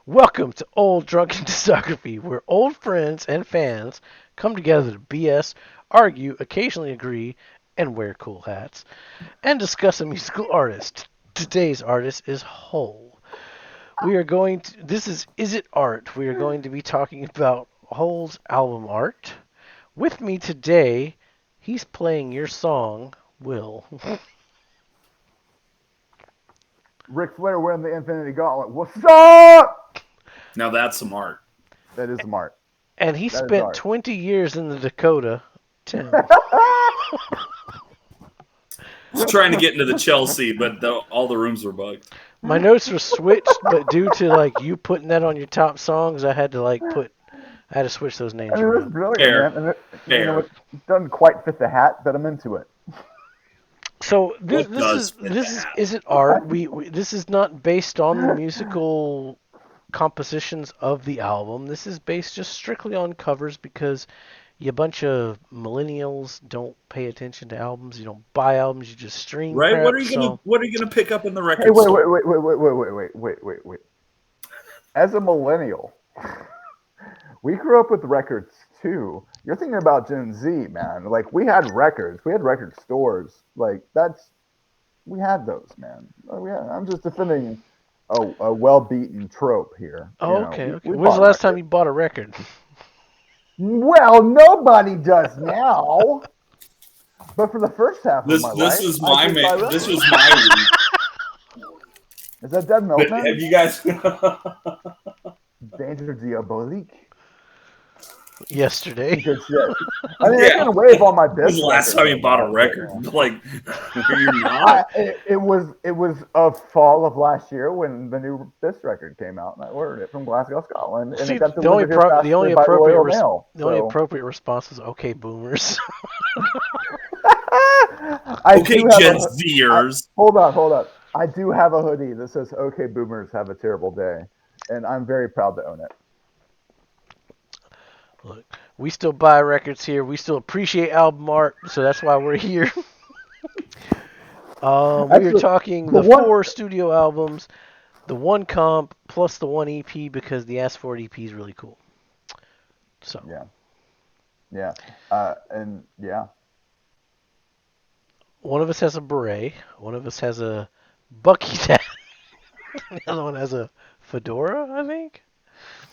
Welcome to Old Drunken Discography, where old friends and fans come together to BS, argue, occasionally agree, and wear cool hats, and discuss a musical artist. Today's artist is Hole. We are going to, this Is It Art? We are going to be talking about Hole's album art. With me today, he's playing your song, Will. Ric Flair winning the Infinity Gauntlet. What's up? Now that's some art. That is smart. And he That is spent art. 20 years in the Dakota. Tim. I was trying to get into the Chelsea, but all the rooms were booked. My notes were switched, but due to you putting that on your top songs, I had to switch those I names mean, it's around. brilliant, Fair. man. And Fair. it doesn't quite fit the hat, but I'm into it. So this What this does is fit this that? is it art? We This is not based on the musical compositions of the album. This is based just strictly on covers because you bunch of millennials don't pay attention to albums. You don't buy albums. You just stream Right? What crap. are you gonna So What are you gonna pick up in the Hey, record store? wait. As a millennial, we grew up with records too. You're thinking about Gen Z, man. Like we had records, we had record stores. We had those, man. I'm just defending a well-beaten trope here. oh, okay, okay. We When's the bought last time records. you bought a record? Well, nobody does now. But for the first half of my This life, is I my did buy This records. was my week. Is that Dead But have Milkman? you guys? Danger Diabolique. Yesterday. Good shit. I mean, I Yeah. can wave all my When was best the last records time you right bought a now, record? Like, you're I, not. it was a fall of last year when the new Biss record came out, and I ordered it from Glasgow, Scotland, and See, it got delivered here faster by Royal Mail. the only So appropriate response is okay, boomers. I Okay, do have Gen a. I, Zers. hold on. I do have a hoodie that says "Okay, Boomers, have a terrible day," and I'm very proud to own it. Look, we still buy records here. We still appreciate album art, so that's why we're here. We are Actually, talking the the one. 4 studio albums, the one comp plus the one EP because the Ask For It EP is really cool. So Yeah, yeah, and yeah. one of us has a beret, one of us has a Bucky hat, the other one has a fedora, I think.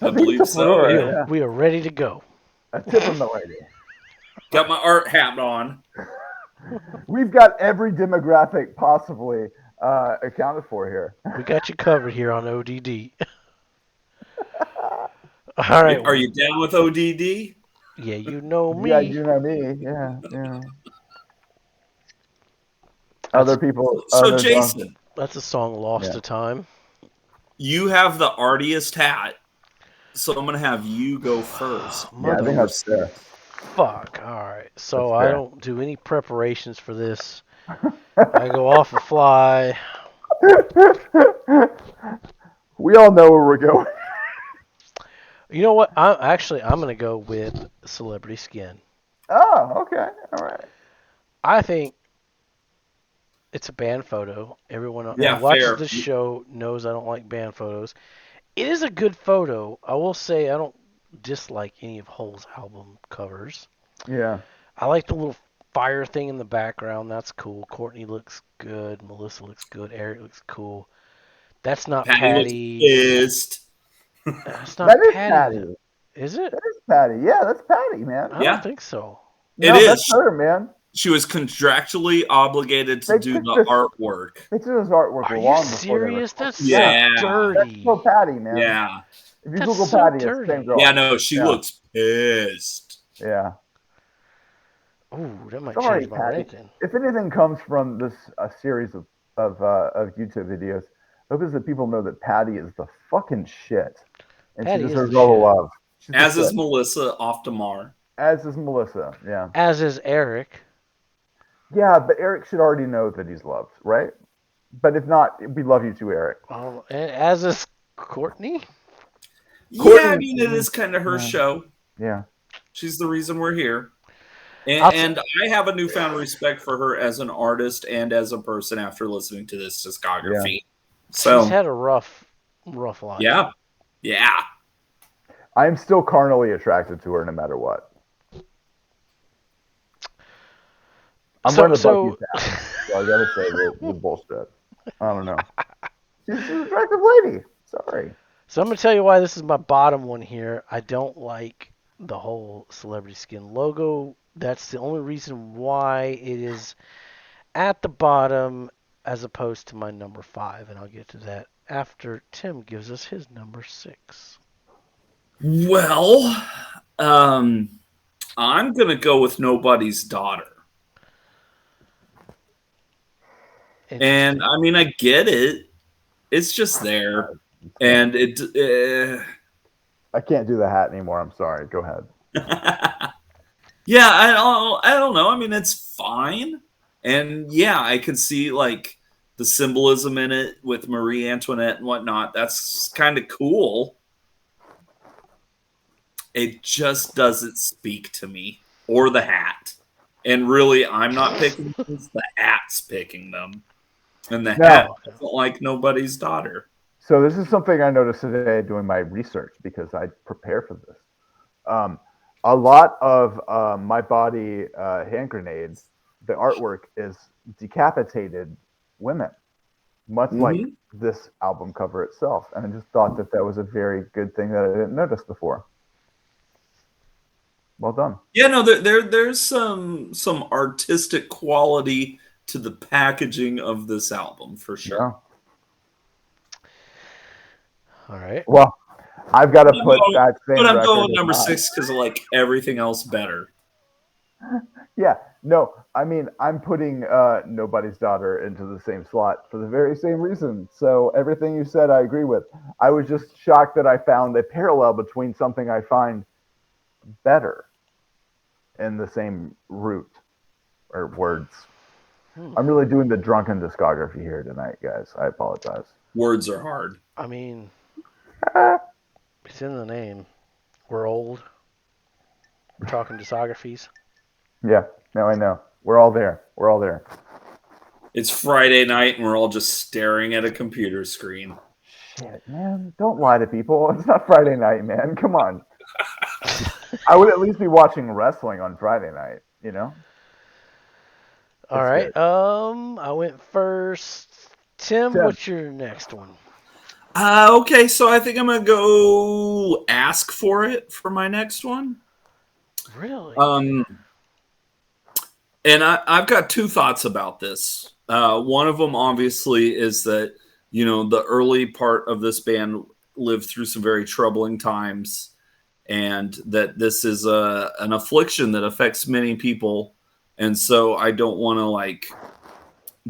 I I think it's a believe so. We fedora. Yeah. are Yeah, we are ready to go. a tip from the lady. Got my art hat on. We've got every demographic possibly accounted for here. We got you covered here on ODD. All right. Are you down with ODD? Yeah, you know Yeah, me. you know me. Yeah, yeah. That's Other people, So, other drunks. Jason, that's a song lost Yeah. to time. you have the artiest hat, so I'm gonna have you go first. Yeah, I Mother think You that's receive. fair. fuck. All right. That's So I fair. don't do any preparations for this. I go off a fly. We all know where we're going. You know what? I'm gonna go with Celebrity Skin. Oh, okay. All right. I think it's a band photo. Everyone who Yeah, Yeah. watches fair. this show knows I don't like band photos. It is a good photo. I will say I don't dislike any of Hole's album covers. Yeah. I like the little fire thing in the background. That's cool. Courtney looks good. Melissa looks good. Eric looks cool. That's not Patty looks Patty. pissed. That's That not is Patty. Patty. Is it? That is Patty. Yeah, that's Patty, man. I don't Yeah, think so. it No, that's is. her, man. She was contractually obligated to They do took the this. artwork. They took this artwork Are you long before they serious? recorded. That's so Yeah, Yeah, that's so dirty. Patty, man. yeah, If you That's Google so Patty, it's the same dirty. yeah. girl. No, she Yeah, looks pissed. yeah. Ooh, that might Sorry, change my Patty. ranking. If anything comes from this series of YouTube videos, I hope is that people know that Patty is the fucking shit, and she Patty is the deserves all the shit. love. She's the As is shit. Melissa off Mar. As is Melissa. Yeah, As is Eric. yeah. But Eric should already know that he's loved, right? But if not, we love you too, Eric. And as is Courtney. Yeah, I Courtney. mean it is kind of her Yeah, show. yeah. She's the reason we're here. I'll t- And I have a newfound respect for her as an artist and as a person after listening to this Yeah. discography. she's So, had a rough life. yeah, Yeah. I am still carnally attracted to her no matter what. I'm So wearing a Bucky's so hat, so I gotta say the bullshit. I don't know. She's an attractive lady. Sorry. so I'm gonna tell you why this is my bottom one here. I don't like the whole celebrity skin logo. That's the only reason why it is at the bottom as opposed to my number 5, and I'll get to that after Tim gives us his number 6. Well, um, I'm gonna go with Nobody's Daughter. And Interesting. I mean, I get it. It's just there, Can't. and it. I can't do the hat anymore. I'm sorry. Go ahead. Yeah, I don't know. I mean, it's fine, and yeah, I can see like the symbolism in it with Marie Antoinette and whatnot. That's kind of cool. It just doesn't speak to me or the hat. And really, I'm not picking things. The hat's picking them, and the hat Now, doesn't like Nobody's Daughter. so this is something I noticed today doing my research because I prepare for this. Um, a lot of my body hand grenades, the artwork is decapitated women, much like Mm-hmm. this album cover itself. And I just thought that that was a very good thing that I didn't notice before. Well done. Yeah, no, there's some artistic quality to the packaging of this album for sure. Yeah. All right. Well, I've got to But I'm put going, that but same I'm going record with as number mine. 6 because I like everything else better. Yeah, no, I mean, I'm putting Nobody's Daughter into the same slot for the very same reason. So everything you said, I agree with. I was just shocked that I found a parallel between something I find better in the same root or words. Hmm. I'm really doing the drunken discography here tonight, guys. I apologize. Words are hard. I mean, it's in the name. We're old. We're talking discographies. Yeah, no, I know. We're all there. We're all there. It's Friday night and we're all just staring at a computer screen. Shit, man. Don't lie to people. It's not Friday night, man. Come on. I would at least be watching wrestling on Friday night, you know? All It's right. good. I went first. Tim, Tim. what's your next one? Okay, so I think I'm gonna go ask for it for my next one. Really? Um, and I've got two thoughts about this. One of them, obviously, is that the early part of this band lived through some very troubling times, and that this is an affliction that affects many people, and so I don't want to like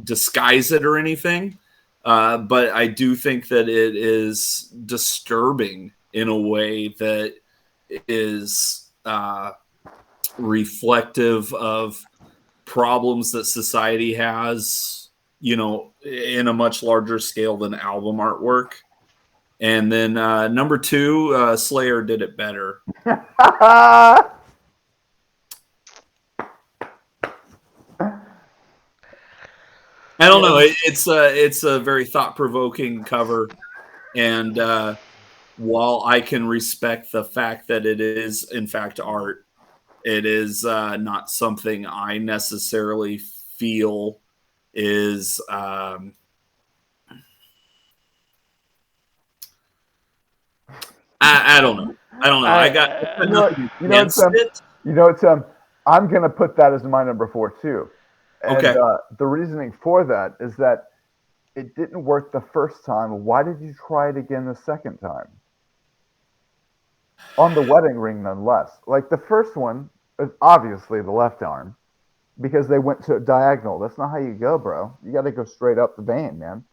disguise it or anything. But I do think that it is disturbing in a way that is reflective of problems that society has, in a much larger scale than album artwork. And then number two, Slayer did it better. I don't know. Yeah. It's a very thought provoking cover, and while I can respect the fact that it is in fact art, it is not something I necessarily feel is. I don't know. I don't know. I got I, nothing You know what, against Tim? it. You know what, Tim? I'm gonna put that as my number 4 too. And Okay. the reasoning for that is that it didn't work the first time. Why did you try it again the second time? On the wedding ring, nonetheless. Like the first one is obviously the left arm because they went to diagonal. That's not how you go, bro. You got to go straight up the vein, man.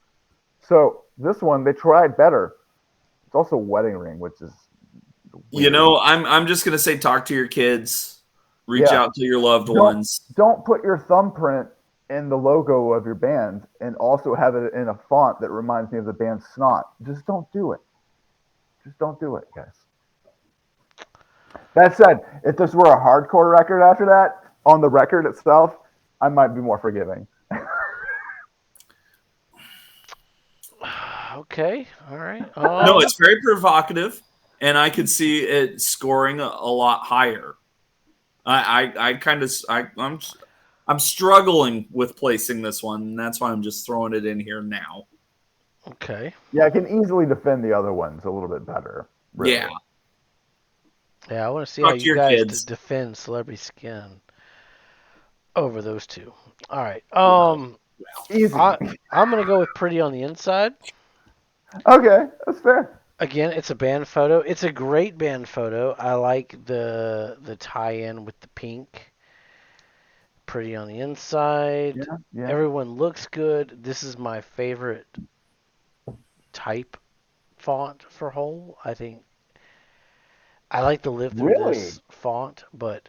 So this one, they tried better. It's also wedding ring, which is weird. I'm just gonna say, talk to your kids, reach Yeah, out to your loved don't ones. don't put your thumbprint in the logo of your band and also have it in a font that reminds me of the band Snot. Just don't do it. Just don't do it, guys. That said, if this were a hardcore record after that, on the record itself, I might be more forgiving. Okay, all right. No, it's very provocative, and I could see it scoring a lot higher. I kind of I'm struggling with placing this one, and that's why I'm just throwing it in here now. Okay. Yeah, I can easily defend the other ones a little bit better. Yeah, Really. Yeah, I want to see how talk to you your guys kids. defend Celebrity Skin over those two. All right. Easy. I'm gonna go with Pretty on the Inside. Okay, that's fair. Again, it's a band photo. It's a great band photo. I like the tie-in with the pink. Pretty on the inside. Yeah, yeah. Everyone looks good. This is my favorite type font for whole. I think I like to live through Really? this font, but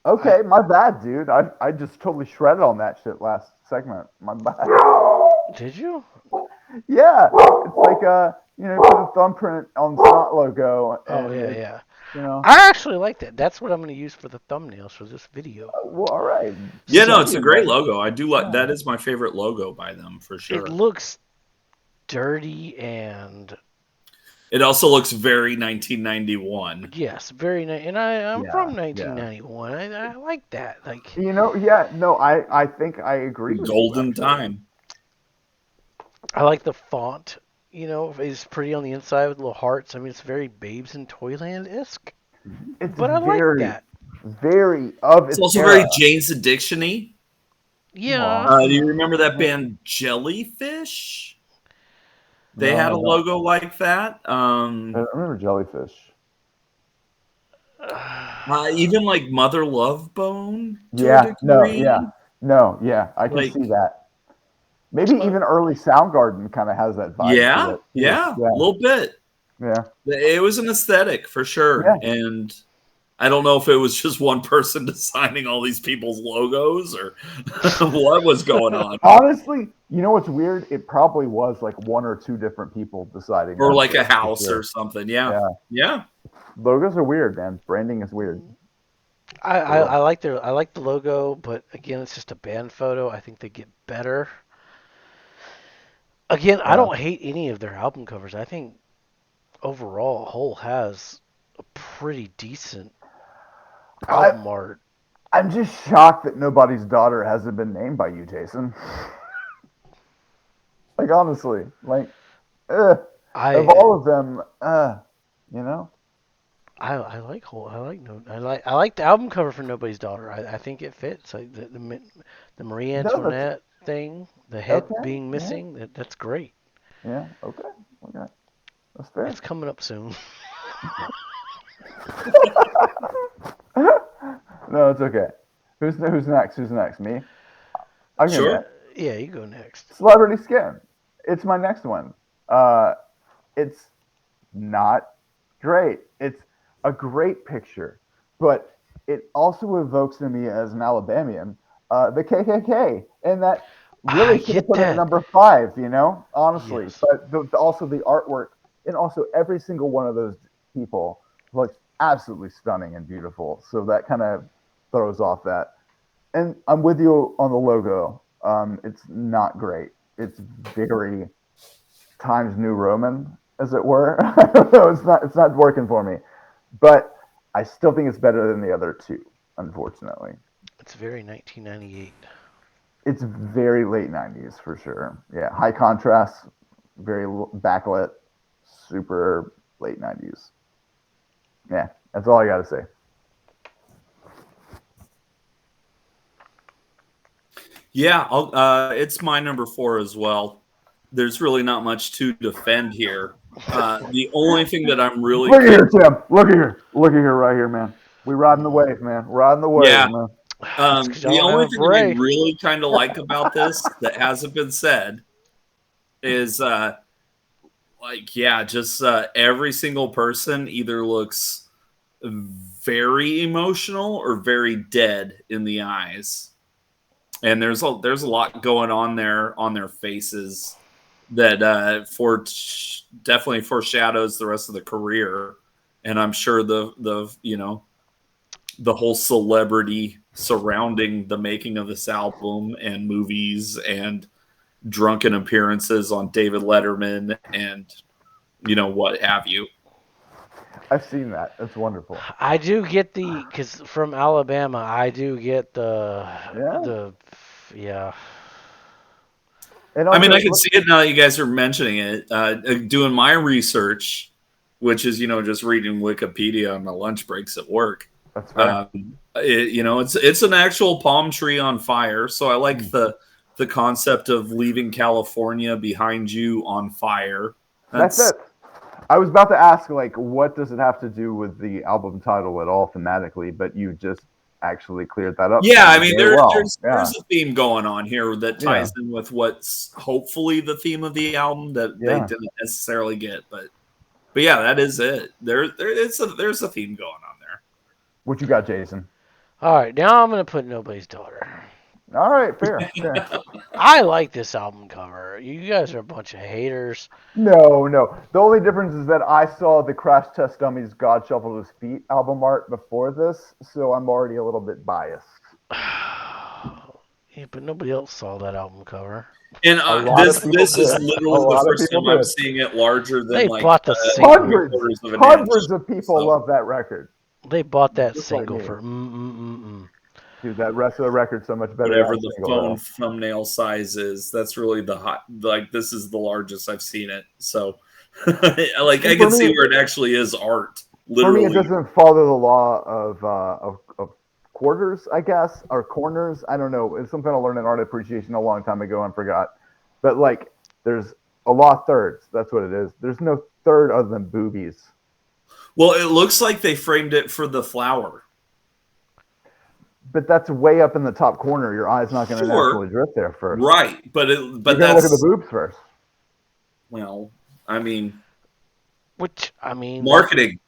I Okay, my bad, dude. I just totally shredded on that shit last segment. My bad. did you? Yeah, it's like put a thumbprint on the Snot logo, Oh and yeah, it's yeah. you know, I actually like that. That's what I'm going to use for the thumbnails for this video. well, all right. Yeah, You no, So it's a do, great buddy. logo. I do like Yeah. that. Is my favorite logo by them for it sure. looks dirty and It also looks very 1991. yes, very nice. And I'm Yeah, from yeah. 1991. I like that. Like Yeah, no, I think I agree with you Golden actually. time. I like the font. It's pretty on the inside with little hearts. I mean, it's very Babes in Toyland esque, It's but I like very, that. very of It's its also very era. Jane's Addiction-y. Yeah, Do you remember that band Jellyfish? They No, had I a don't. logo like that. I remember Jellyfish. Even like Mother Love Bone to a Yeah, no, yeah, degree. no, yeah. I can Like, see that. Maybe even early Soundgarden kind of has that vibe to yeah, it too. yeah, a Yeah, little bit. yeah, It was an aesthetic for sure. yeah. And I don't know if it was just one person designing all these people's logos or what was going on. Honestly, you know what's weird? It probably was like one or two different people deciding Or that like shit a for house or sure. something. Yeah. Yeah, Yeah. logos are weird, man. Branding is weird. I For real. like I like the logo, but again, it's just a band photo. I think they get better. Again, I Yeah. don't hate any of their album covers. I think overall, Hole has a pretty decent I album art. I'm just shocked that nobody's daughter hasn't been named by you, Jason. Like honestly, like of I all of them, you know. I like Hole. I like the album cover for Nobody's Daughter. I think it fits. Like the Marie No, that's Antoinette thing, the head okay. being Yeah, missing. That's great. yeah, okay, okay. That's fair. It's coming up soon. No, it's okay. Who's next? Who's next? Me. I go Sure. next. Yeah, you go next. Celebrity Skin. It's my next one. It's not great. It's a great picture, but it also evokes in me as an Alabamian the KKK, and that I really should have get put it at that. number 5. Honestly, Yes. but also the artwork and also every single one of those people looks absolutely stunning and beautiful. So that kind of throws off that. And I'm with you on the logo. It's not great. It's very Times New Roman, as it were. I don't know. It's not working for me, but I still think it's better than the other two. Unfortunately, It's very 1998. it's very late '90s for sure. Yeah, high contrast, very backlit, super late '90s. Yeah, that's all I got to say. Yeah, it's my number 4 as well. There's really not much to defend here. The only thing that I'm really Look at kind here, Tim. Look at here. Look at here, right here, man. We riding the wave, man. Riding the wave, yeah, man. That's because y'all the don't have only a thing I beret. really kind of like about this that hasn't been said is just every single person either looks very emotional or very dead in the eyes. And there's a lot going on there on their faces that definitely foreshadows the rest of the career. And I'm sure the whole celebrity surrounding the making of this album and movies and drunken appearances on David Letterman and what have you. I've seen that. It's wonderful. I do get because from Alabama, I do get Yeah. yeah. And I mean, also, I can see it now that you guys are mentioning it. Doing my research, which is just reading Wikipedia on my lunch breaks at work. that's fair. It's an actual palm tree on fire. So I like Hmm. the concept of leaving California behind you on fire. That's it. I was about to ask, like, what does it have to do with the album title at all thematically? But you just actually cleared that up Yeah, for I me mean very well. there's Yeah, a theme going on here that yeah, ties in with what's hopefully the theme of the album that they yeah. didn't necessarily get, but yeah, that is it. There's a theme going on there. What you got, Jason? All right, now I'm gonna put Nobody's Daughter. All right, fair, fair. I like this album cover. You guys are a bunch of haters. No, no. The only difference is that I saw the Crash Test Dummies God Shuffled His Feet album art before this, so I'm already a little bit biased. Yeah, but nobody else saw that album cover. And A lot of this people this is did. A literally the lot of first people time I'm did. seeing it larger than They like bought the single. three Hundreds, quarters of an inch. hundreds of people So love that record. They bought that Just like single me. for mm. Dude, that rest of the record's so much better than whatever that the single, phone though. thumbnail size is, that's really the hot. Like this is the largest I've seen it. So like I For can see me, where it actually is art. for me, it Literally. doesn't follow the law of quarters, I guess, or corners. I don't know. It's something I learned in art appreciation a long time ago and forgot. But like, there's a law of thirds. That's what it is. There's no third other than boobies. Well, it looks like they framed it for the flower. But that's way up in the top corner. Your eye's not going to Sure. naturally drift there first. Right. But You're going to look at the that's boobs first. well, I mean Which I mean, marketing.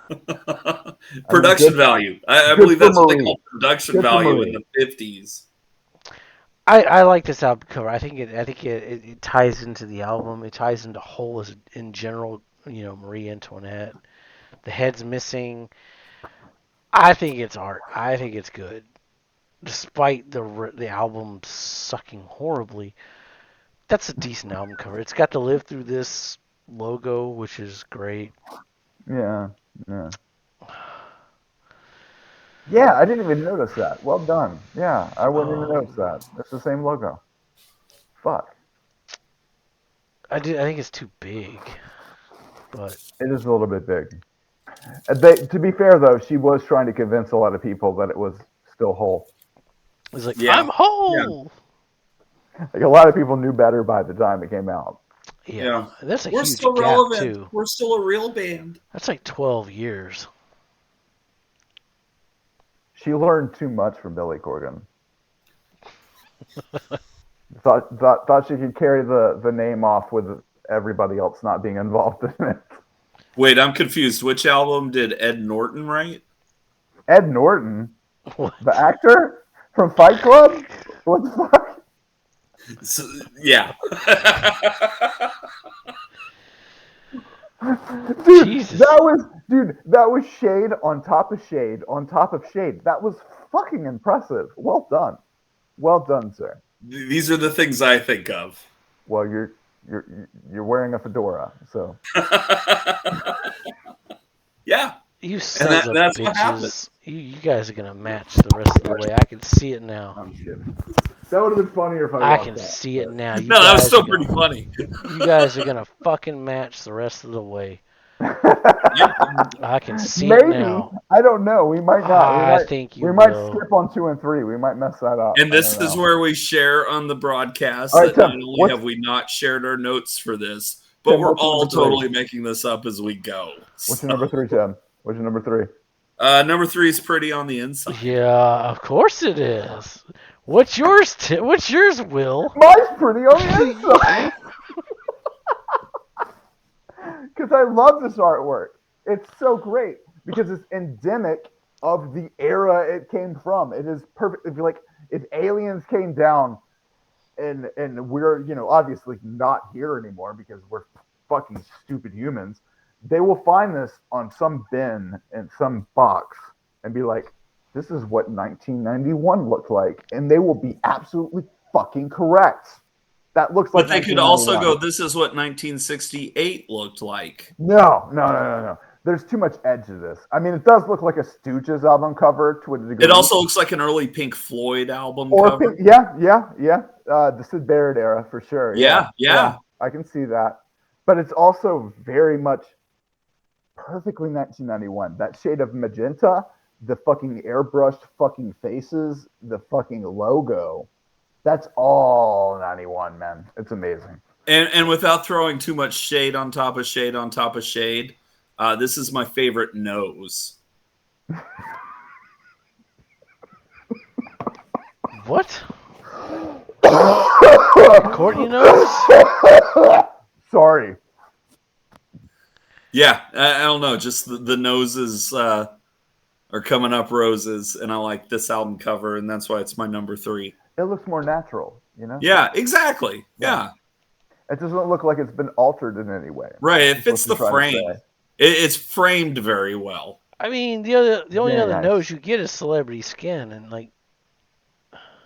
I mean, Production value. I good believe for that's what they Marie. call production Good for value in Marie. the 50s. I like this album cover. I think it ties into the album. It ties into whole as in general. Marie Antoinette. The head's missing. I think it's art. I think it's good, despite the album sucking horribly. That's a decent album cover. It's got to live through this logo, which is great. Yeah, yeah. Yeah, I didn't even notice that. Well done. Yeah, I wouldn't even notice that. It's the same logo. Fuck. I think it's too big, but It is a little bit big. To be fair, though, she was trying to convince a lot of people that it was still whole. it's like Yeah. I'm whole. Like a lot of people knew better by the time it came out. Yeah, that's a We're huge still gap relevant. too. We're still a real band. That's like 12 years. She learned too much from Billy Corgan. Thought she could carry the name off with everybody else not being involved in it. Wait, I'm confused. Which album did Ed Norton write? Ed Norton, What? the actor from Fight Club. What the fuck? So, yeah. Dude, Jesus. that was shade on top of shade on top of shade. That was fucking impressive. Well done. Well done, sir. These are the things I think of. Well, you're wearing a fedora, so Yeah. You And sons of that's what happened. bitches. You guys are gonna match the rest of the way. I can see it now. I'm kidding. That would have been funnier if I walked can out, see it but- now. You No, that was guys still are pretty gonna, funny. you guys are gonna fucking match the rest of the way. I can see it Maybe. now. I don't know. We might not. I think you we might will. skip on 2 and 3. We might mess that up. And I this don't is know. where we share on the broadcast All right, that not Tim, only have we not shared our notes for this, but Tim, we're what's your all number three? totally making this up as we go. What's your number 3, Tim? What's your number 3? Number 3 is Pretty on the Inside. Yeah, of course it is. What's yours? What's yours, Will? Mine's pretty on the inside. Because I love this artwork. It's so great because it's endemic of the era it came from. It is perfect. If aliens came down and we're obviously not here anymore because we're fucking stupid humans, they will find this on some bin in some box and be like, this is what 1991 looked like, and they will be absolutely fucking correct. That looks But like they could also 1991. go, this is what 1968 looked like. No. There's too much edge to this. I mean, it does look like a Stooges album cover to a degree. It also looks like an early Pink Floyd album or cover. Yeah. The Sid Barrett era for sure. Yeah. I can see that. But it's also very much perfectly 1991. That shade of magenta, the fucking airbrushed fucking faces, the fucking logo. That's all 91, man. It's amazing. And without throwing too much shade on top of shade on top of shade, this is my favorite nose. What? Courtney knows? Sorry. Yeah, I don't know. Just the noses are coming up roses, and I like this album cover, and that's why it's my number 3. It looks more natural, you know? Yeah, exactly. Yeah. It doesn't look like it's been altered in any way. Right, it fits the frame. It's framed very well. I mean, the only other nose you get is celebrity skin, and like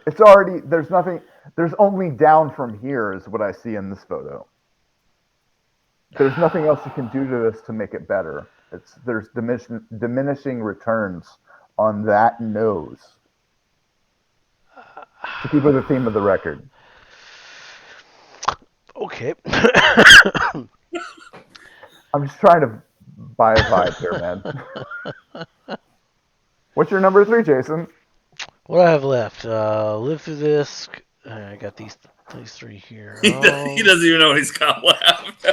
it's already there's nothing. There's only down from here is what I see in this photo. There's nothing else you can do to this to make it better. There's diminishing returns on that nose. To keep with the theme of the record. Okay. I'm just trying to buy a vibe here, man. What's your number 3, Jason? What do I have left? Live Through This. I got these 3 here. He doesn't even know what he's got left.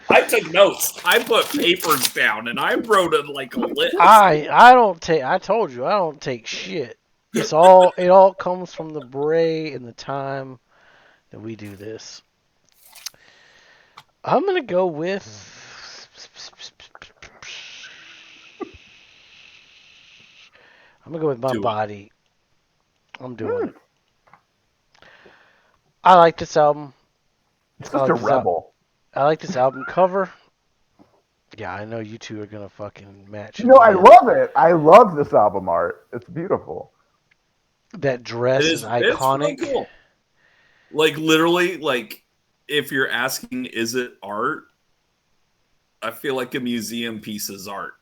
I took notes. I put papers down, and I wrote it like a list. I don't take. I told you I don't take shit. It all comes from the Bray and the time that we do this. I'm gonna go with. I'm gonna go with My Body. I'm doing it. I like this album. Such a rebel. I like this album cover. Yeah, I know you two are gonna fucking match. No, I love it. I love this album art. It's beautiful. That dress is iconic. It's really cool. Like literally, like if you're asking, is it art? I feel like a museum piece is art.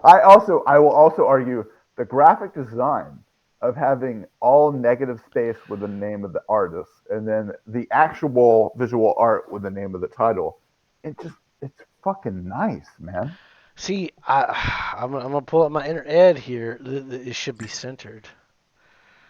I will also argue the graphic design of having all negative space with the name of the artist and then the actual visual art with the name of the title. It's fucking nice, man. See, I'm gonna pull up my inner Ed here. It should be centered.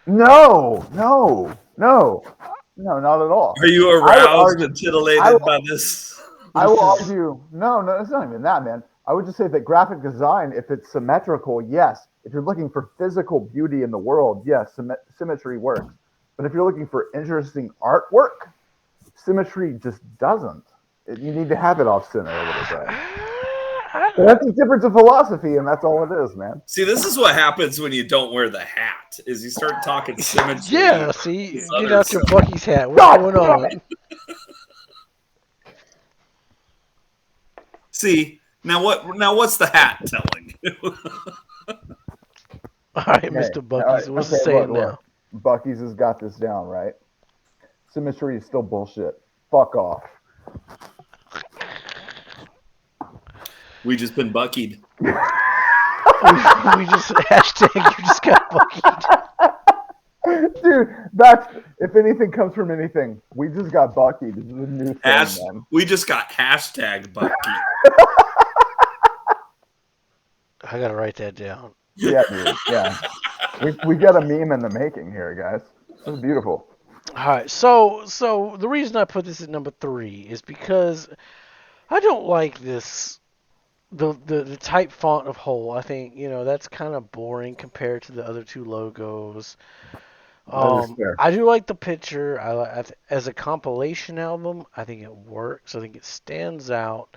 No, not at all. Are you aroused and titillated by this? I will argue, no, it's not even that, man. I would just say that graphic design, if it's symmetrical, yes. If you're looking for physical beauty in the world, yes, symmetry works. But if you're looking for interesting artwork, symmetry just doesn't. You need to have it off center a little bit. That's a difference of philosophy, and that's all it is, man. See, this is what happens when you don't wear the hat. Is you start talking symmetry. Yeah, see, get out your Bucky's hat. What's going on? See, now what's the hat telling you? All right, Mr. Bucky's. What's it saying now? Bucky's has got this down, right? Symmetry is still bullshit. Fuck off. We just been buckied. we just hashtag you just got buckied. Dude, if anything comes from anything, we just got buckied. This is a new thing, man. We just got hashtag buckied. I gotta write that down. Yeah, dude. Yeah, we got a meme in the making here, guys. This is beautiful. All right, so the reason I put this at number 3 is because I don't like this. The type font of Hole. I think that's kind of boring compared to the other 2 logos. I do like the picture. As a compilation album, I think it works. I think it stands out.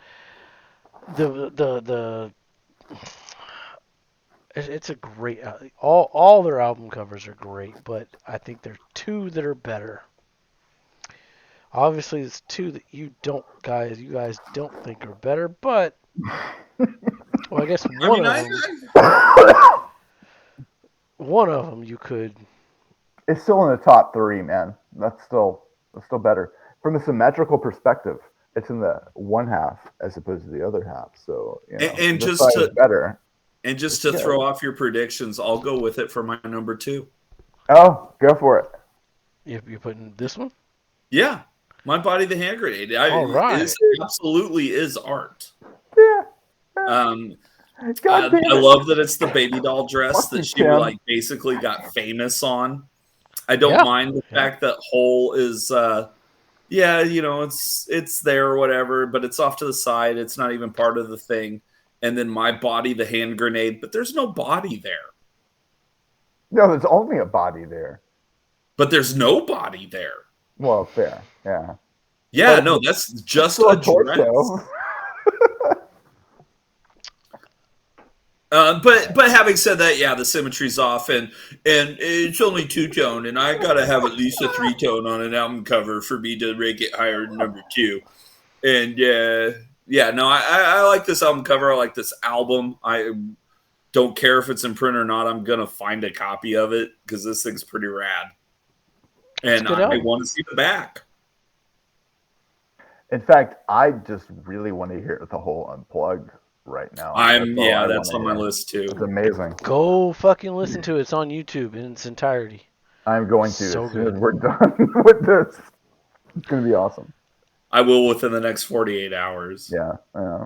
It's a great. All their album covers are great, but I think there are 2 that are better. Obviously, it's 2 that you guys don't think are better, but well, I guess one of them you could It's still in the top three, man. That's still better from a symmetrical perspective. It's in the one half as opposed to the other half. So And this just side is better. just It's to good. throw off your predictions, I'll go with it for my number two. Oh, go for it. You're putting this one? Yeah, my body, the hand grenade. All This right. absolutely is art. Yeah. Yeah. Um, God I damn it. love that it's the baby doll dress Fuck that you, she Tim. like basically got famous on. I don't Yeah. mind the Yeah. fact that Hole is yeah, it's there or whatever, but it's off to the side. It's not even part of the thing. And then my body, the hand grenade, but there's no body there. No, there's only a body there. But there's no body there. Well, fair. Yeah. Yeah, But no, that's it's just still a a dress. torso. But having said that, yeah, the symmetry's off, and it's only two tone, and I gotta have at least a three tone on an album cover for me to rank it higher than number two. And yeah, no, I like this album cover. I like this album. I don't care if it's in print or not. I'm gonna find a copy of it because this thing's pretty rad, It's a and good I album. want to see the back. In fact, I just really want to hear the whole unplugged right now. That's all I want That's to on my hear. list too. It's amazing. Go fucking listen to it. It's on YouTube in its entirety. I'm going to as So soon as good. we're done with this. It's going to be awesome. I will within the next 48 hours. Yeah,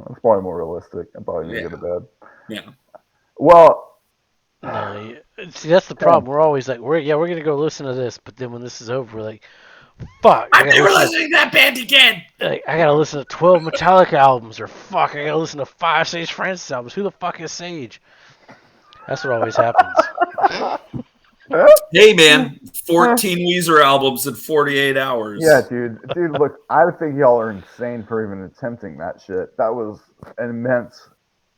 it's probably more realistic. I'm probably going to Yeah, go to bed. yeah. Well, No, see that's the Tim, problem. We're always like, we're gonna go listen to this, but then when this is over, we're like, fuck, I'm never listening to that band again. I gotta listen to 12 Metallica albums, or fuck, I gotta listen to 5 Sage Francis albums. Who the fuck is Sage? That's what always happens. Hey man, 14 Weezer albums in 48 yeah, hours. dude, look, I think y'all are insane for even attempting that shit. That was immense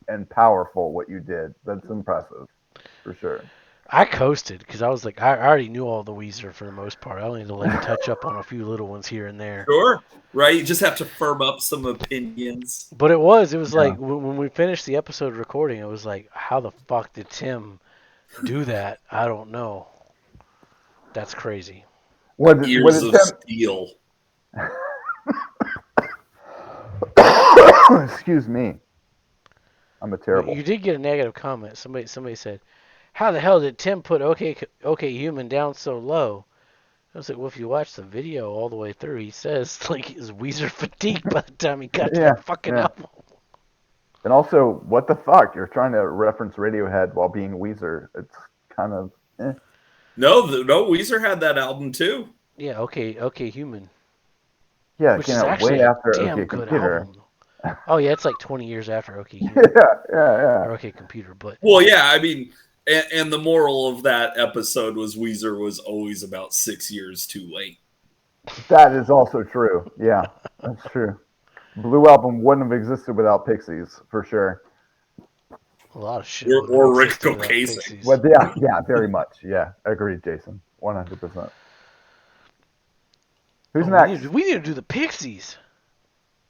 and powerful what you did. That's impressive, for sure. I coasted because I was like, I already knew all the Weezer for the most part. I only had to like touch up on a few little ones here and there. Sure, right? You just have to firm up some opinions. But it was Yeah. like when we finished the episode recording, it was like, how the fuck did Tim do that? I don't know. That's crazy. What Ears did of Tim? steel. Excuse me. I'm a But terrible. you did get a negative comment. Somebody said, "How the hell did Tim put OK Human down so low?" I was like, "Well, if you watch the video all the way through, he says like he's Weezer fatigued by the time he got to Yeah, that fucking yeah. album." And also, what the fuck? You're trying to reference Radiohead while being Weezer. It's kind of. No, Weezer had that album too. Yeah, OK Human, Yeah, it which came is out actually way a after damn OK good Computer. album. Oh yeah, it's like 20 years after OK Yeah, Human yeah. or OK Computer, but Well, yeah, I mean, and the moral of that episode was Weezer was always about 6 years too late. That is also true. Yeah, that's true. Blue Album wouldn't have existed without Pixies, for sure. a lot of shit wouldn't have Or Rick existed without Ocasek. Pixies. But yeah, very much. Yeah, agreed, Jason. 100%. Who's Oh, next? we need to do the Pixies.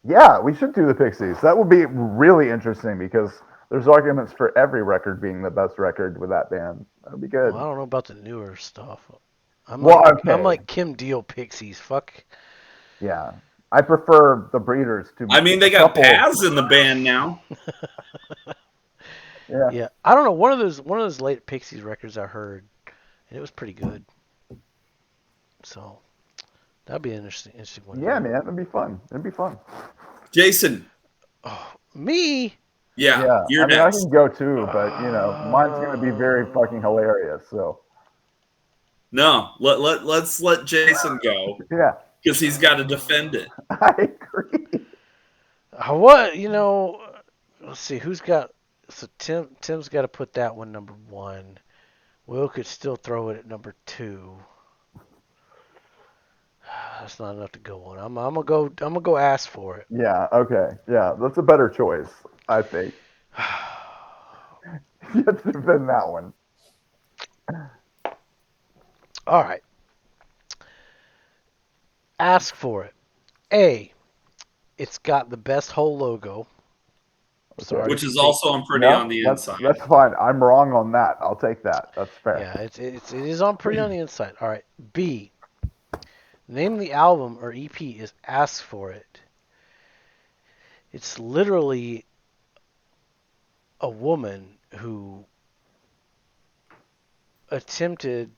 Yeah, we should do the Pixies. That would be really interesting because there's arguments for every record being the best record with that band. That would be Well, good. I don't know about the newer stuff. Well, I'm okay. like Kim Deal Pixies. Fuck. Yeah. I prefer the Breeders to I mean, a they got couple. Paz in the band now. Yeah. Yeah, I don't know. One of those late Pixies records I heard, and it was pretty good. So that'd be an interesting one to Yeah, do. man. It'd be fun. It'd be fun. Jason, Oh, me? yeah, Yeah. you're I mean, I next. can go too, but, mine's going to be very fucking Uh, hilarious. So, No, let's let Jason go yeah, because he's got to defend it. I agree. what? Let's see. Who's got? So Tim's got to put that one number one. Will could still throw it at number two. That's not enough to go on. I'm gonna go ask for it. Yeah, okay. Yeah, that's a better choice, I think. You have to defend that one. All right. Ask for it. A. It's got the best whole logo. Sorry which to is say. also on Pretty No, on the that's Inside. that's fine. I'm wrong on that. I'll take that. That's fair. Yeah, it is on Pretty on the Inside. All right. B. Name the album or EP is Ask for It. It's literally a woman who attempted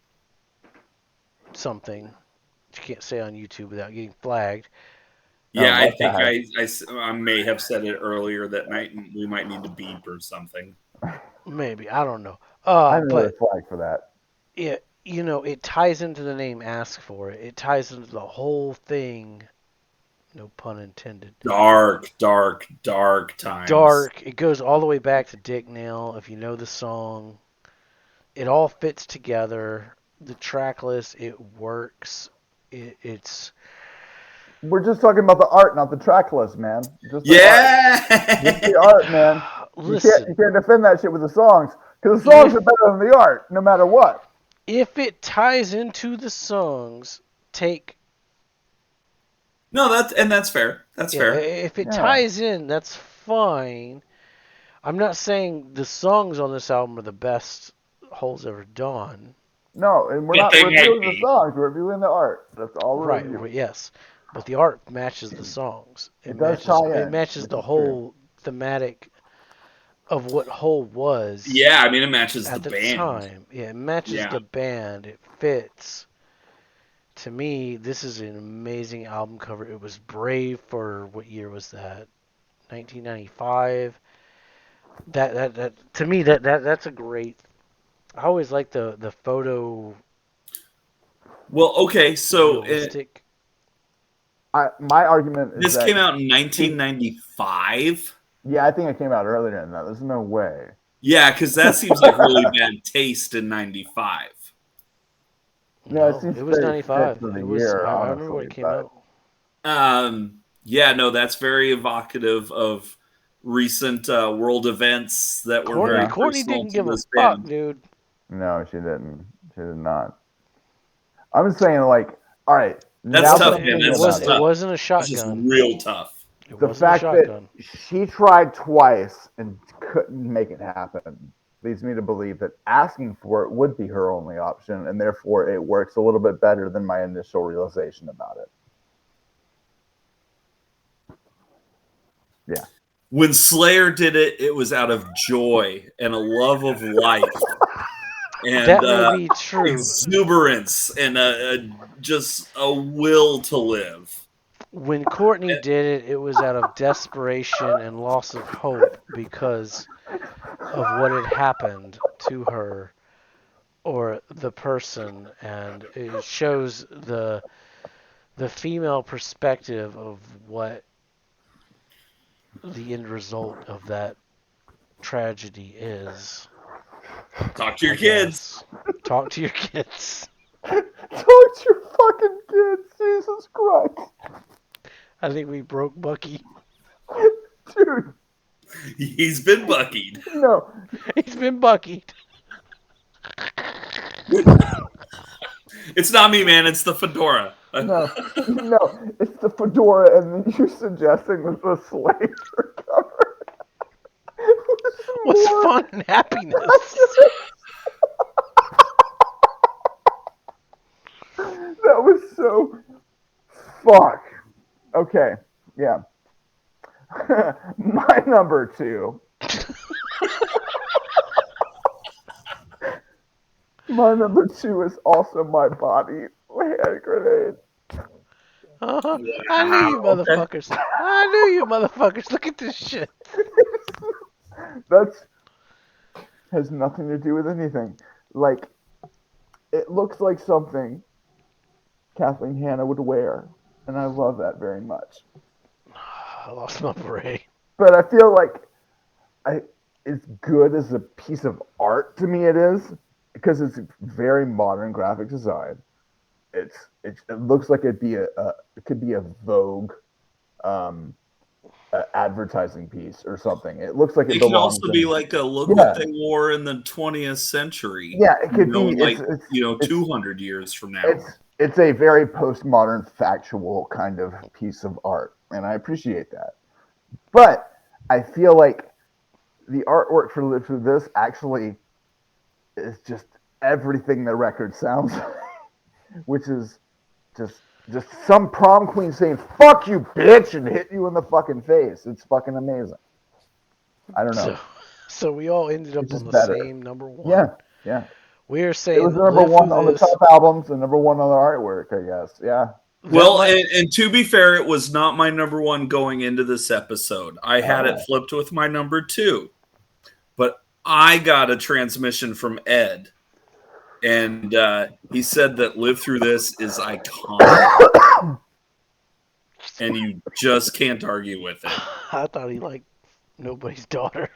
something you can't say on YouTube without getting flagged. Yeah, I Like think that. I may have said it earlier that night. We might need to beep or something. Maybe I don't know. I'm another But flag for that. it it ties into the name Ask for It. It ties into the whole thing. No pun intended. Dark, dark, dark times. Dark. It goes all the way back to Dick Nail. If you know the song, it all fits together. The track list, it works. It's We're just talking about the art, not the track list, man. Just the art. Just Yeah. the art, man. You listen. can't defend that shit with the songs because the songs If are better than the art, no matter what. if it ties into the songs, take No, that's fair. That's yeah. fair. If it Yeah. ties in, that's fine. I'm not saying the songs on this album are the best Hole's ever done. No, and we're But not they might reviewing the be. songs. We're reviewing the art. That's all we're Right, reviewing. yes. But the art matches the songs. It does tie It in, matches which the is true. whole thematic of what Hole was Yeah, I mean it matches the at the band. time. Yeah, it matches Yeah. the band. It fits. To me, this is an amazing album cover. It was brave for what year was that? 1995. That to me that's a great. I always like the photo Well, okay, so realistic. My argument is this that came out in she, 1995. yeah, I think it came out earlier than that. There's no way. Yeah, because that seems like really bad taste in 95. No, it No, seems it was very fit 95. for the It was. year, I remember when honestly. it came But out. Yeah, no, that's very evocative of recent world events that were Courtney very yeah, Courtney personal didn't to give a this fuck, band. dude. no, she didn't. She did not. I'm saying, like, all right, It That's now that tough, wasn't. I'm man. thinking That's about just It it, tough. wasn't a That's just shotgun. real tough. It the wasn't a fact that shotgun. she tried twice and couldn't make it happen leads me to believe that asking for it would be her only option, and therefore it works a little bit better than my initial realization about it. Yeah. When Slayer did it, it was out of joy and a love of life and That may be true. exuberance and just a will to live. When Courtney did it, it was out of desperation and loss of hope because of what had happened to her or the person, and it shows the female perspective of what the end result of that tragedy is. Talk to your I kids. guess talk to your kids. Talk to your fucking kids, Jesus Christ. I think we broke Bucky. Dude, He's been buckied. no, He's been Buckied. It's not me, man. It's the fedora. no, no. It's the fedora, and then you suggesting that the Slayer cover What's was fun and happiness? that was so fuck. Okay, yeah. My number two. My number two is also my body hand grenade. I knew you Okay. motherfuckers. I knew you motherfuckers. Look at this shit. That's has nothing to do with anything. Like it looks like something Kathleen Hanna would wear, and I love that very much. I lost my beret. But I feel like I as good as a piece of art to me it is because it's very modern graphic design. It looks like it could be a Vogue um, advertising piece or something. It looks like it It can belongs also be in. like a look what Yeah, they wore in the 20th century. yeah. It You could know, be. in like It's 200 years from now. it's a very postmodern factual kind of piece of art, and I appreciate that. But I feel like the artwork for Live Through This actually is just everything the record sounds like, which is just just some prom queen saying "fuck you, bitch" and hit you in the fucking face. It's fucking amazing. I don't So, know. so we all ended It's up on just the better. same number one. Yeah, yeah. We are It was saying number live one through on the this. top albums and number one on the artwork. I guess. Yeah. That Well, might. and to be fair, it was not my number one going into this episode. I had it Oh. flipped with my number two, but I got a transmission from Ed, and he said that Live Through This is iconic, and you just can't argue with it. I thought he liked Nobody's Daughter.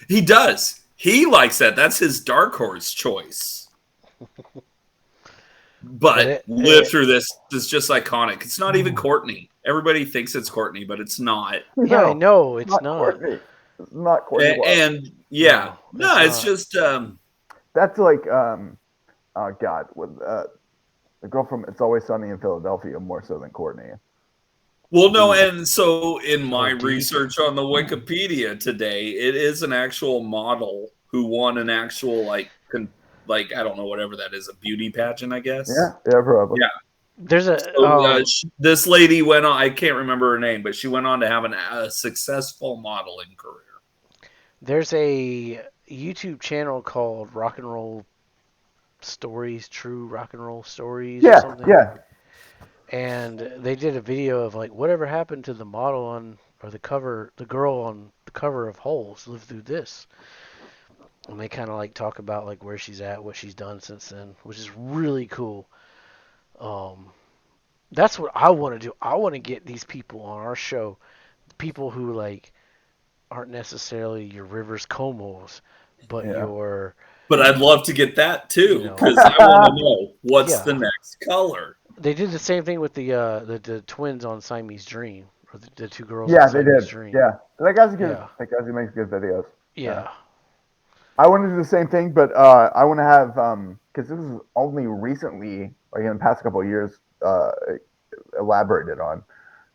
He does. He likes that. That's his dark horse choice. But But Live Through This is just iconic. It's not even Courtney. Everybody thinks it's Courtney, but it's not. yeah, I No, know it's not. Courtney. It's not Courtney Love. And yeah, No, no, it's it's not. just That's like oh god, with the girl from It's Always Sunny in Philadelphia more so than Courtney. well, no, and so in my Oh, deep. research on the Wikipedia today, it is an actual model who won an actual like I don't know whatever that is, a beauty pageant, I guess. Yeah, probably. Yeah. There's a So, this lady went on. I can't remember her name, but she went on to have a successful modeling career. there's a YouTube channel called Rock and Roll Stories, True Rock and Roll Stories, or Yeah, something. yeah. And they did a video of like whatever happened to the model on or the girl on the cover of Holes, Live Through This. And they kind of like talk about like where she's at, what she's done since then, which is really cool. Um, that's what I want to do. I want to get these people on our show, people who like aren't necessarily your Rivers Comos, but Yeah. your But I'd love to get that too, You know. because I want to know what's Yeah. the next color. they did the same thing with the twins on Siamese Dream, or the two girls Yeah, on they Siamese did. Dream. Yeah. That guy's good. Yeah. That guy makes good videos. Yeah. I want to do the same thing, but I want to have because this is only recently, like in the past couple of years, elaborated on.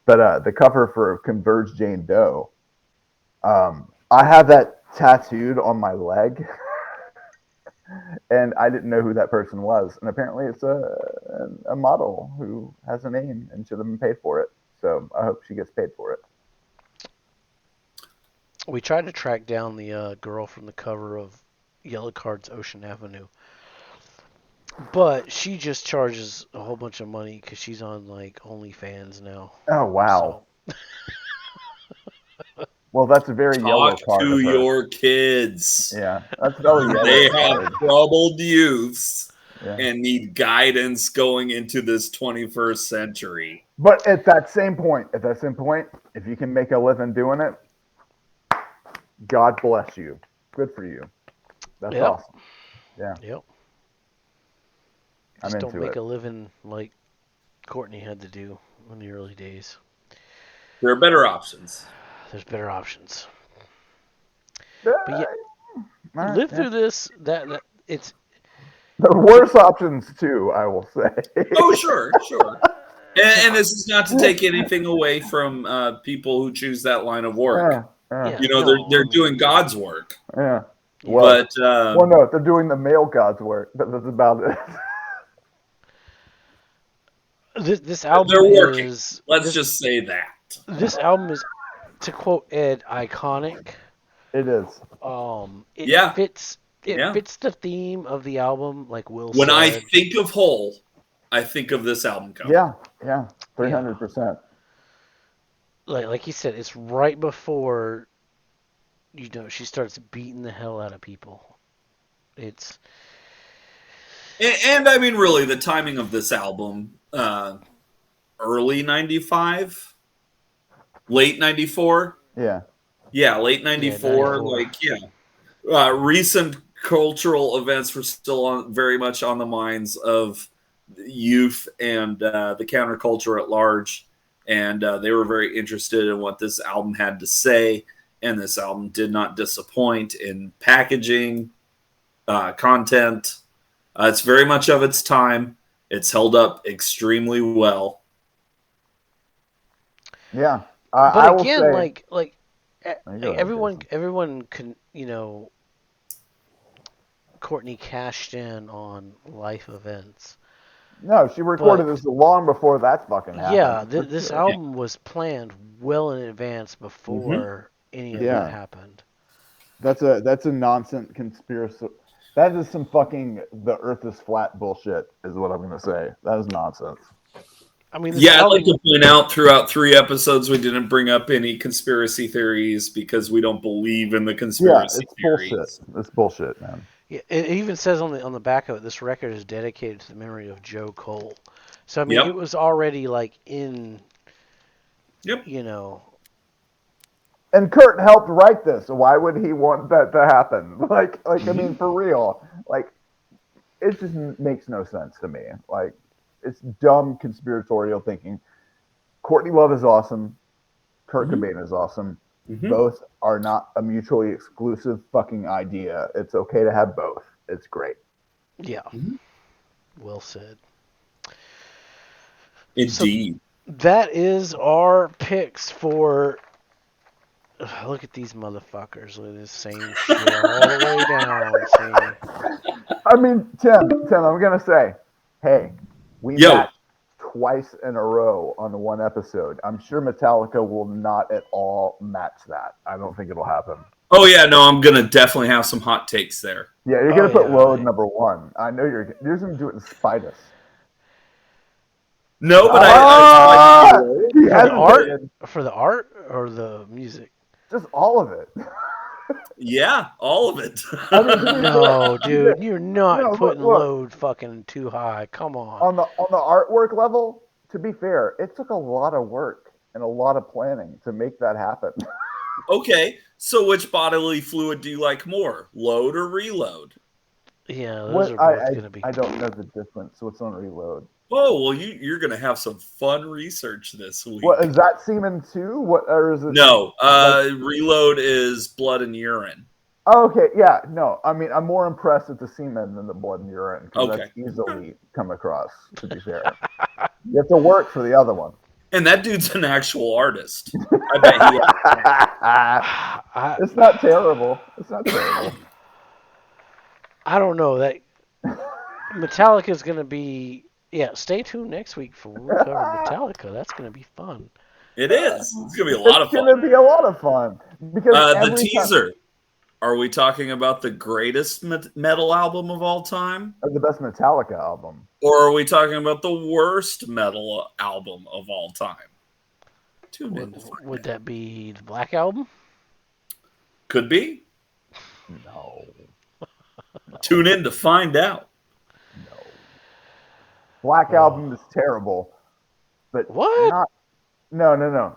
But the cover for Converge Jane Doe, I have that tattooed on my leg, and I didn't know who that person was, and apparently it's a model who has a name and should have been paid for it. So I hope she gets paid for it. We tried to track down the girl from the cover of Yellow Card's Ocean Avenue, but she just charges a whole bunch of money because she's on like OnlyFans now. Oh wow! So Well, that's a very yellow Talk card to of her. your kids. Yeah, that's very yellow. They card. have troubled youths Yeah. and need guidance going into this 21st century. But at that same point, if you can make a living doing it, God bless you. Good for you. That's Yep. awesome. Yeah, yep. I'm Just don't into make it. a living like Courtney had to do in the early days. There are better options. There's better options. But yeah, Live through this. That it's There are worse options too, I will say. Oh, sure. And this is not to take anything away from people who choose that line of work. Yeah, You know, no, they're I mean- doing God's work. Yeah. Yeah. Well, But well, no, they're doing the male God's work, but that's about it. this album they're working. is. Let's just say that. This album is, to quote Ed, iconic. It is. It Yeah. fits. It Yeah. fits the theme of the album, like Will When said. I think of Hole, I think of this album cover. Yeah, 300%. Like he said, it's right before, she starts beating the hell out of people. It's And I mean, really, the timing of this album, early 95, late 94. Yeah. Yeah, late 94. 94. Recent cultural events were still very much on the minds of youth and the counterculture at large. And they were very interested in what this album had to say. And this album did not disappoint in packaging, content. It's very much of its time. It's held up extremely well. Yeah. but I will again, say, like There you go, Jason. everyone can, Courtney cashed in on life events. No, she recorded But this long before that fucking yeah, happened. For this sure. album was planned well in advance Mm-hmm. before any of that Yeah. happened. That's a nonsense conspiracy. That is some fucking the Earth is flat bullshit. Is what I'm gonna say. That is nonsense. I mean, this Yeah, I'd like album, to point out throughout 3 episodes we didn't bring up any conspiracy theories because we don't believe in the Yeah, conspiracy it's bullshit. theories. It's bullshit, man. it even says on the back of it, this record is dedicated to the memory of Joe Cole. So I mean, it Yep. was already like in, Yep. you know, And Kurt helped write this. So why would he want that to happen? Like I mean, for real. Like it just makes no sense to me. Like it's dumb conspiratorial thinking. Courtney Love is awesome. Kurt Mhm. Cobain is awesome. Mhm. Both are not a mutually exclusive fucking idea. It's okay to have both. It's great. yeah, Mhm. well said. So Indeed. that is our picks for. Look at these motherfuckers. Look at this same shit all the way down. See, I mean, Tim, I'm gonna say, hey, we Yo. matched twice in a row on the one episode. I'm sure Metallica will not at all match that. I don't think it'll happen. Oh yeah, no, I'm gonna definitely have some hot takes there. Yeah, you're oh gonna put Load yeah, number one. I know you're just gonna do it in spite us. No, but I Ah, he for the art, hesitated. for the art or the music. Just all of it. yeah, all of it. I mean, to be fair, No, dude, you're not no, putting look. load fucking too high. Come on. On the artwork level, to be fair, it took a lot of work and a lot of planning to make that happen. Okay, so which bodily fluid do you like more, load or reload? Yeah, those What are both gonna be. I don't know the difference. What's on Reload? Oh well, you're gonna have some fun research this What week. is that semen too? What or is it No, like? reload is blood and urine. Oh, okay, yeah, no. I mean, I'm more impressed with the semen than the blood and urine because Okay, that's easily come across. To be fair, you have to work for the other one. and that dude's an actual artist. I bet he. I It's not terrible. It's not terrible. I don't know that Metallica's gonna be. Yeah, stay tuned next week for when we cover Metallica. That's gonna be fun. It is. It's gonna be a lot It's of fun. gonna be a lot of fun because The every time teaser. Are we talking about the greatest metal album of all time? the best Metallica album. Or are we talking about the worst metal album of all time? Tune in to find Would out. that be the Black Album? Could be. No, Tune in to find out. no. Black Oh, album is terrible, but what? not.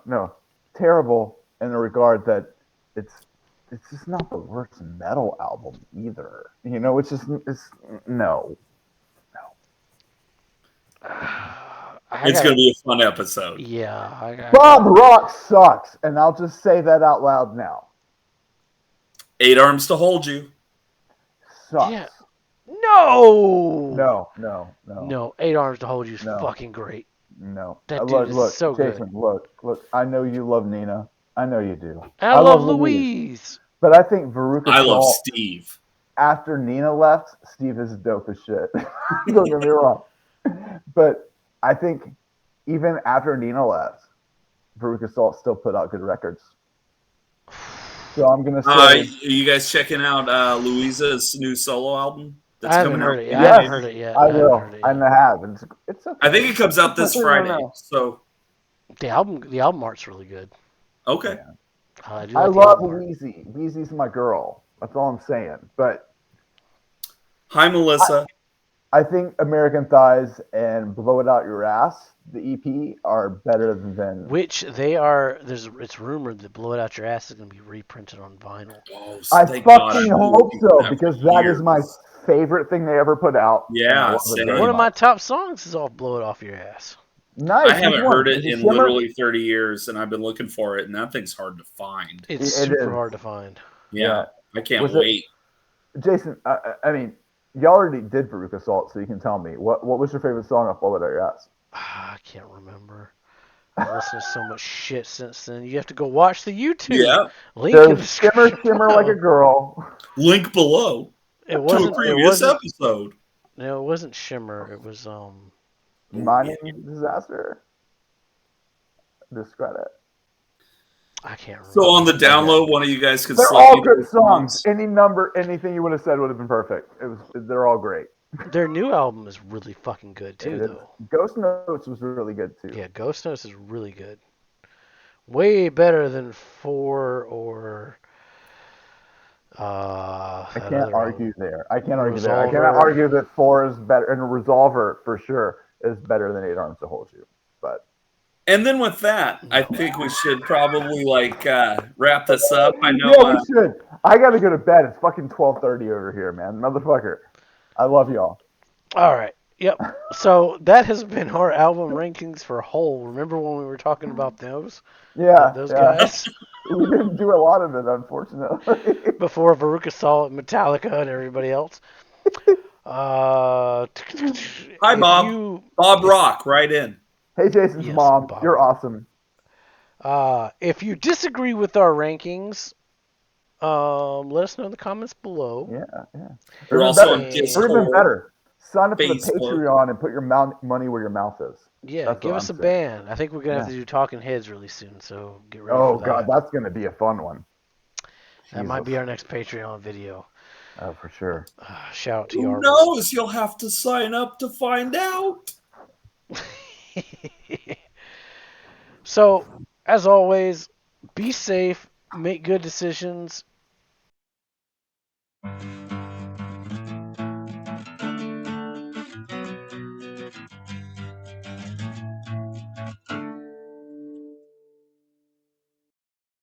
No. Terrible in the regard that it's it's just not the worst metal album either. You know, it's no. I It's going to gotta. be a fun episode. Yeah, I Bob got. Rock sucks, and I'll just say that out loud now. 8 Arms to Hold You. Yeah. Sucks. No. No. No. 8 Arms to Hold You is No. fucking great. No. That dude is Look, so good. Jason, look. I know you love Nina. I know you do. And I I love love Louise. Louise. But I think Veruca I love Salt, Steve. after Nina left, Steve is dope as shit. Don't get me wrong. But I think even after Nina left, Veruca Salt still put out good records. So I'm gonna say You guys checking out Louisa's new solo album that's I haven't coming out heard it. I any haven't day? yes, heard it yet. I I haven't will. heard it I yet. have. It's okay. I think it comes out this It's okay, Friday. no. So, The album art's really good. okay. Yeah. I do I like the love album art. Wheezy. Wheezy's my girl. That's all I'm saying. But Hi, Melissa. I think American Thighs and Blow It Out Your Ass, the EP, are better than. Which they are. It's rumored that "Blow It Out Your Ass" is going to be reprinted on vinyl. Oh, I thank God. fucking I've been hope looking for so that because for that is my years. favorite thing they ever put out, and I Yeah, love it very One of same. my much. top songs is off "Blow It Off Your Ass." I Nice. Which haven't one? heard it Is it in Shimmer? literally 30 years, and I've been looking for it, and that thing's hard to find. It's It super is. hard to find. Yeah, Yeah. I can't Was it wait. Jason? I mean, y'all already did Veruca Salt, so you can tell me what was your favorite song off Blow It Out Your Ass? I can't remember. I've listened to so much shit since then. You have to go watch the YouTube Yeah. link in There's the Shimmer description Shimmer Like a below. Girl. Link below It to a wasn't. It previous wasn't. episode. No, it wasn't Shimmer. It was Oh, yeah. Mining Disaster. Discredit. I can't So on the remember. download, one of you guys could They're slip all me good those songs. links. Any number, anything you would have said would have been perfect. They're all great. Their new album is really fucking good It too, is. though. Ghost Notes was really good too. Yeah, Ghost Notes is really good. Way better than Four or I that can't other argue album, there. I can't argue there. I cannot Resolver. argue that four is better, and Resolver for sure is better than Eight Arms to Hold You. But And then with that, I No, think we should probably wrap this up. I know. yeah, we should. I gotta go to bed. It's fucking 12:30 over here, man. Motherfucker. I love y'all. all right. Yep. So that has been our album rankings for Hole. Remember when we were talking about those? Yeah, Those yeah. guys We didn't do a lot of it, unfortunately. before Veruca Salt, Metallica, and everybody else. Uh, Hi, if Bob. you Bob if Rock, right in. Hey, Jason's yes, mom, Bob you're Rock. awesome. If you disagree with our rankings, let us know in the comments below. Yeah, yeah. We're Or even also better. on And Or even Discord, better. Sign up for the Facebook. Patreon and put your money where your mouth is. yeah, That's what give us I'm a saying. ban. I think we're gonna have Yeah. to do Talking Heads really soon, so get ready for Oh God, that. that's gonna be a fun one. That might Jesus. be our next Patreon video. Oh, for sure. Shout out to Who Yarborough. knows? You'll have to sign up to find out. So, as always, be safe, make good decisions,